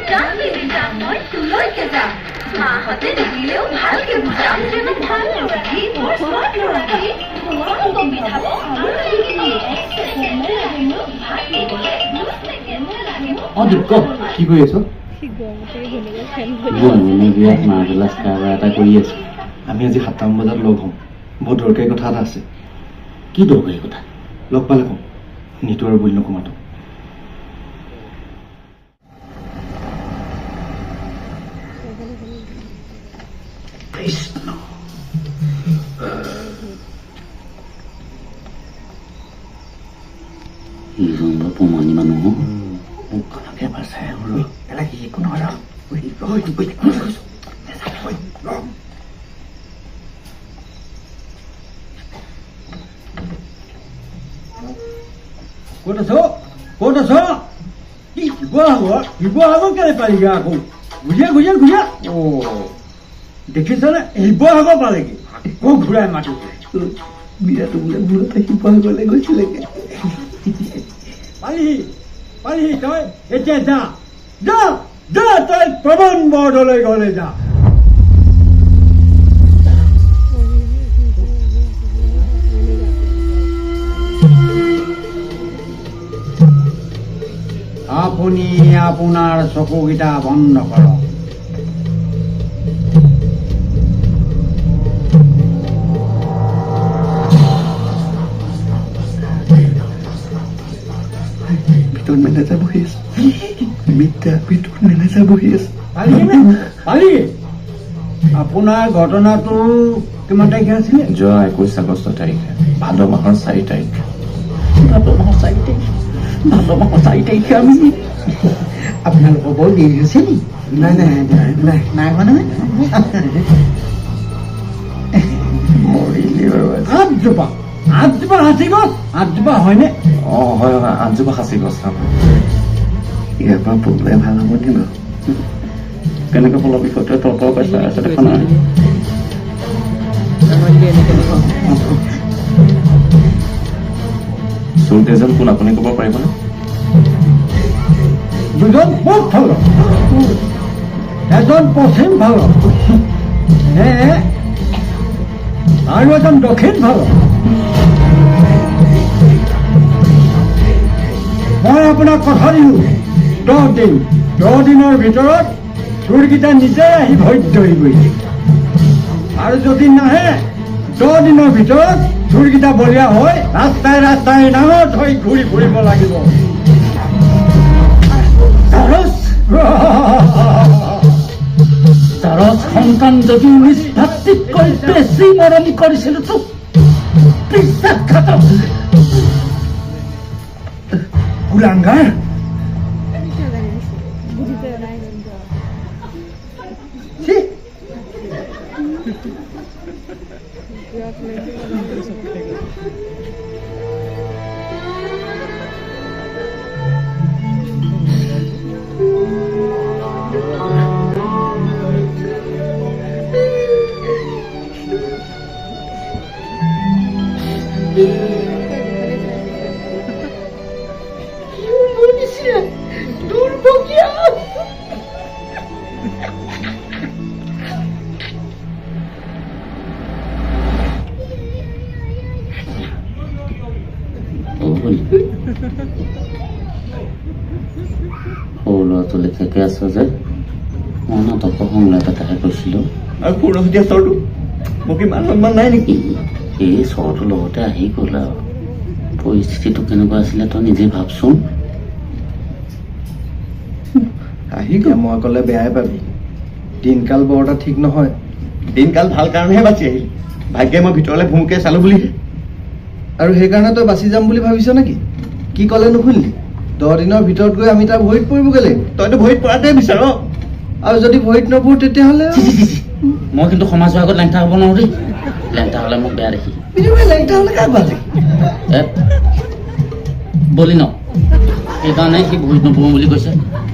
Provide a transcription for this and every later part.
কি কৰি আছ? আমি আজি 7টা বজাত লগ হ'ম। বহুত দৰকাৰী কথা এটা আছে। কি দৰকাৰী কথা? লগ পালে কম। নিতু আৰু বুলি নকমাতো। প্ৰমাণী মানুহ মুখখনকে এবাৰ চাই আহো। এলাকি একো নহয় ৰ। ক'ত আছ? ক'ত আছ? শিৱসাগৰ কেলে পালিগৈ আকৌ? ঘূৰিয়া দেখিছনে? শিৱসাগৰ পালেগৈ আকৌ ঘূৰাই মাতিছে। বিৰাটো বোলে ভুলতে শিৱসাগৰলৈ গৈছিলেগে। পালিহি তই এতিয়া যা তই প্ৰবন বৰ্ডলৈ গ'লে যা। আপুনি আপোনাৰ চকুকেইটা বন্ধ কৰক। ভিতৰত মেনেজাৰ বহি আছে। ভিতৰত মেনেজাৰ বহি আছে। পালি আপোনাৰ ঘটনাটো কিমান তাৰিখে আছিলে? যোৱা 21 আগষ্ট তাৰিখে, ভাদ মাহৰ 4 তাৰিখ। ভাদ মাহৰ 4 তাৰিখে আমি আপোনালোকৰ বৰ দেৰি হৈছে নি? নাই হোৱা নহয়। মৰিলি বাৰু। আঠজোপা সাঁচি গছ। আঠজোপা হয়নে? হয় 8জোপা সাঁচি গছ। ইয়াৰ পৰা পলোৱাই ভাল হ'ব নি বাৰু? কেনেকৈ ফলৰ বিষয়টোৱে তৰ্ক পাইছে দেখা নাই। চোৰ কেইজন কোন আপুনি ক'ব পাৰিবনে? দুজন পূব ফালৰ, এজন পশ্চিম ফালৰ, আৰু এজন দক্ষিণ ফালৰ। মই আপোনাক কথা দিলোঁ 10 দিন। 10 দিনৰ ভিতৰত চোৰকেইটা নিজে আহি ভৰিত ধৰিবই। আৰু যদি নাহে 10 দিনৰ ভিতৰত চোৰকেইটা বলীয়া হৈ ৰাস্তাই নাঙঠ হৈ ঘূৰি ফুৰিব লাগিব। চাৰচ সন্তান যদিও নিজ ভাতৃতকৈ বেছি মৰম কৰিছিল তোক। বিশ্বাসঘাতক কুলাংগাৰ। সৰু ল'ৰাটোলৈ থেকে আছ যে মই নাটকৰ সংলাপ এটাহে কৈছিলোঁ। আৰু পুৰণীয়া চৰটো মোক ইমান সন্মান নাই নেকি? এই চৰটোৰ লগতে আহি গ'ল আৰু পৰিস্থিতিটো কেনেকুৱা আছিলে তই নিজে ভাবচোন। আহি গ'ল। মই ক'লে বেয়াই পাবি। দিনকাল বৰ এটা ঠিক নহয়। দিনকাল ভাল কাৰণেহে বাচি আহিল। ভাগ্যে মই ভিতৰলৈ ভুমুকে চালো বুলি। আৰু সেইকাৰণে তই বাচি যাম বুলি ভাবিছ নেকি? কি ক'লে নুশুনিলি? 10 দিনৰ ভিতৰত গৈ আমি তাৰ ভৰিত পৰিবগৈ লাগিব। তইতো ভৰিত পৰাটোৱে বিচাৰ। আৰু যদি ভৰিত নপৰো তেতিয়াহ'লে মই কিন্তু সমাজৰ আগত লেংটা হ'ব নোৱাৰো দেই। লেংটা হ'লে মোক বেয়া দেখি। লেংটা হ'লে কাক ভাল দেখি? বলি ন সেইকাৰণে সি ভৰিত নপৰোঁ বুলি কৈছে।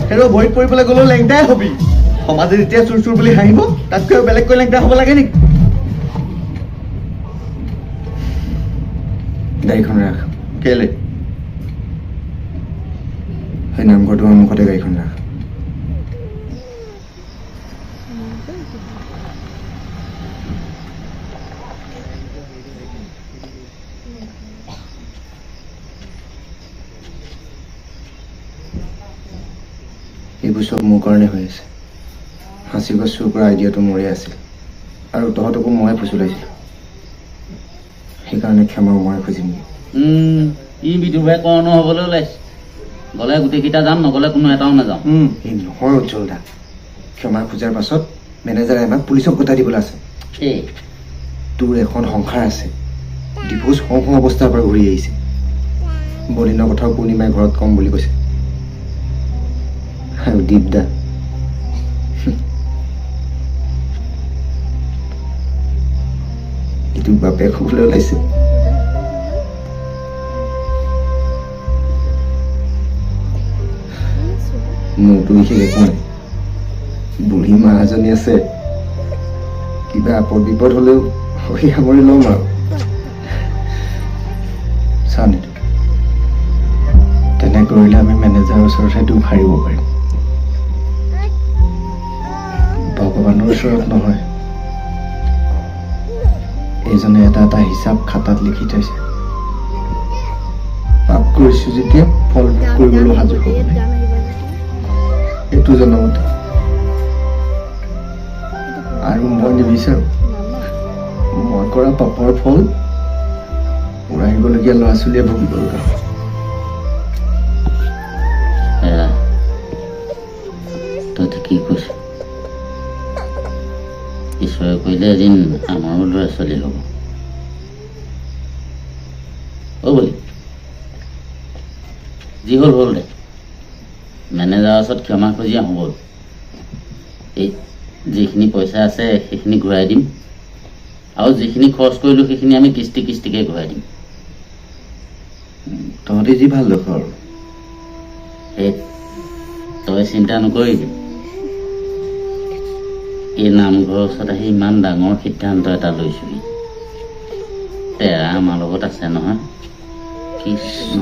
সেইটো ভৰিত পৰিবলৈ গ'লেও লেংটাই হবি। সমাজে যেতিয়া চুৰ চুৰ বুলি হাঁহিব তাতকৈ বেলেগকৈ লেংটা হ'ব লাগে নেকি? গাড়ীখন ৰাখ। কেলে? সেই নামঘৰটোৰ সন্মুখতে গাড়ীখন ৰাখ। এইবোৰ চব মোৰ কাৰণে হৈ আছে। সাঁচি গছ চুৰ কৰা আইডিয়াটো মোৰে আছিল আৰু তহঁতকো ময়ে ফুচুলাইছিলোঁ। সেইকাৰণে ক্ষমাও মই খুজিমগৈ। ই বিদুভাই কৰ্ণ হ'বলৈ ওলাইছে। গ'লে গোটেইকেইটা যাম, নগ'লে কোনো এটাও নাযাওঁ। এই নহয় উজ্জ্বল দা, ক্ষমা খোজাৰ পাছত মেনেজাৰে আমাক পুলিচক গতাই দিবলৈ আছে। এই তোৰ এখন সংসাৰ আছে, ডিভোৰ্চ হওঁ হওঁ অৱস্থাৰ পৰা ঘূৰি আহিছে। বলিনৰ কথাও পূৰ্ণিমাই ঘৰত কম বুলি কৈছে। আৰু দীপদা, ইটোক বাপেক হ'বলৈ ওলাইছে। মোৰতো বিশেষ একো নাই, বুঢ়ী মা এজনী আছে। কিবা আপদ বিপদ হ'লেও সহি সামৰি ল'ম আৰু। চাওঁ তেনে কৰিলে আমি মেনেজাৰৰ ওচৰতহে দুখ হাৰিব পাৰিম, ভগৱানৰ ওচৰত নহয়। এইজনে এটা এটা হিচাপ খাতাত লিখি থৈছে। পাপ কৰিছো যেতিয়া ফল ভোগ কৰিবলৈ সাজু হ'ব লাগিব। এইটো জনমতে আৰু মই নিবিচাৰোঁ মই কৰা পাপৰ ফল মোৰ আহিবলগীয়া ল'ৰা ছোৱালীয়ে ভুগিব লগা হয়। তই ঠিকেই কৈছ। ঈশ্বৰে কৰিলে এদিন আমাৰো ল'ৰা ছোৱালী হ'ব। বুলি যি হ'ল হ'ল দে, মেনেজাৰৰ ওচৰত ক্ষমা খুজি আহোঁ ব'ল। এই যিখিনি পইচা আছে সেইখিনি ঘূৰাই দিম, আৰু যিখিনি খৰচ কৰিলোঁ সেইখিনি আমি কিস্তিকে ঘূৰাই দিম। তহঁতি যি ভাল দেখ আৰু। সেই তই চিন্তা নকৰিবি। এই নামঘৰৰ ওচৰত আহি ইমান ডাঙৰ সিদ্ধান্ত এটা লৈছোঁহি। তেৰা আমাৰ লগত আছে নহয়। কৃষ্ণ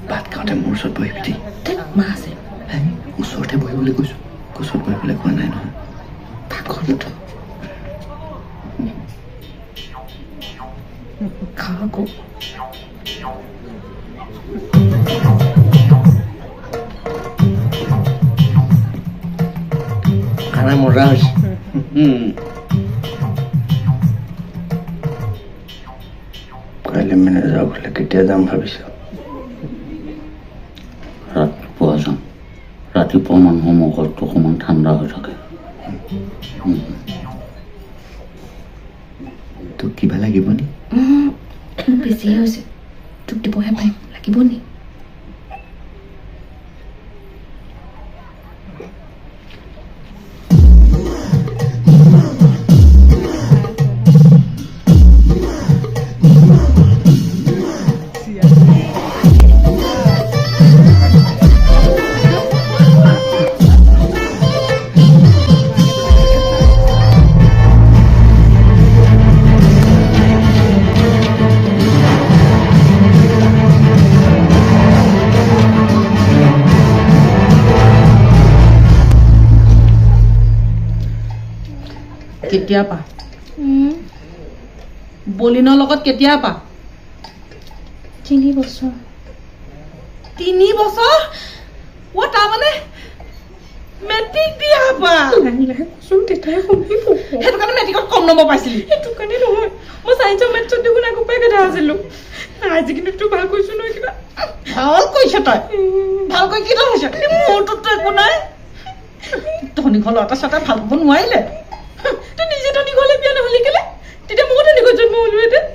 ভাত খাওঁতে মোৰ ওচৰত বহিবি দেই। মা আছে ওচৰতে বহিবলৈ কৈছোঁ, কোচত বহিবলৈ কোৱা নাই নহয়। পাকঘৰতো খাওঁ আকৌ। খানা মজা হৈছে। কাইলৈ মেনেজাৰ ঘৰলৈ কেতিয়া যাম ভাবিছ? ৰাতিপুৱা যাম। ৰাতিপুৱা মানুহৰ মগজটো অকণমান ঠাণ্ডা হৈ থাকে। তোক কিবা লাগিব নি? বেছিহে হৈছে, তোক দিবহে পাৰিম। লাগিব নি? কেতিয়া পা বলিনৰ লগত কেতিয়া পা? 3 বছৰ। 3 বছৰ? ও তাৰমানে মেট্ৰিক দিয়া পা? সেইটো কাৰণে মেট্ৰিকত কম নম্বৰ পাইছিলি? সেইটো কাৰণে নহয়, মই চাইন্সৰ মেথছত দেখোন আগৰ পৰাই গধা আছিলো। আজি কিন্তু তোৰ ভাল কৰিছো নহয়। কিবা ভাল কৰিছ তই? ভাল কৰি কি হৈছে? মোৰটোতো একো নাই। ধনী ঘৰ ল'ৰা এটা ভাল পাব নোৱাৰিলে। তই নিজে ধনী ঘৰলৈ বিয়া নহ'লি কেলে? তেতিয়া ময়ো তেনেকৈ জন্ম হ'লোহেঁতেন।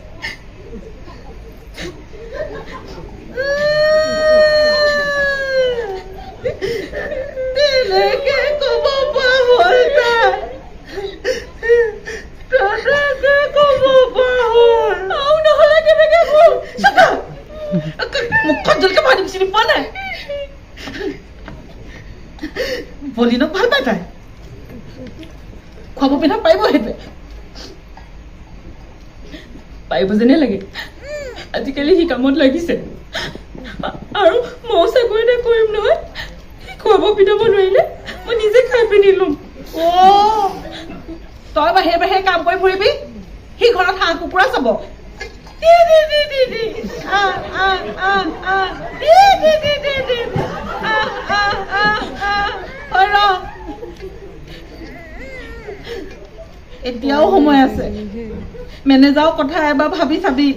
তেনেকে ক'ব পৰা হ'ল তাই। তেনেকে ক'ব পৰা হ'ল। আৰু নহ'লে কেনেকে হ'ল? চকা মুখখন জলকে ভাত দিম, চিনি পোৱা নাই? বলিনক ভাল পায় তাই। খুৱাব পিন্ধা পাৰিব সেইটোৱে। পাৰিব যেনে লাগে আজিকালি সি কামত লাগিছে আৰু মই চাকৰি এটা কৰিম নহয় সি খুৱাব পিন্ধাব নোৱাৰিলে মই নিজে খাই পিনি ল'ম তই বাহিৰে বাহিৰে কাম কৰি ফুৰিবি সি ঘৰত হাঁহ কুকুৰা চাব এতিয়াও সময় আছে মেনেজাৰৰ কথা এবাৰ ভাবি চাবি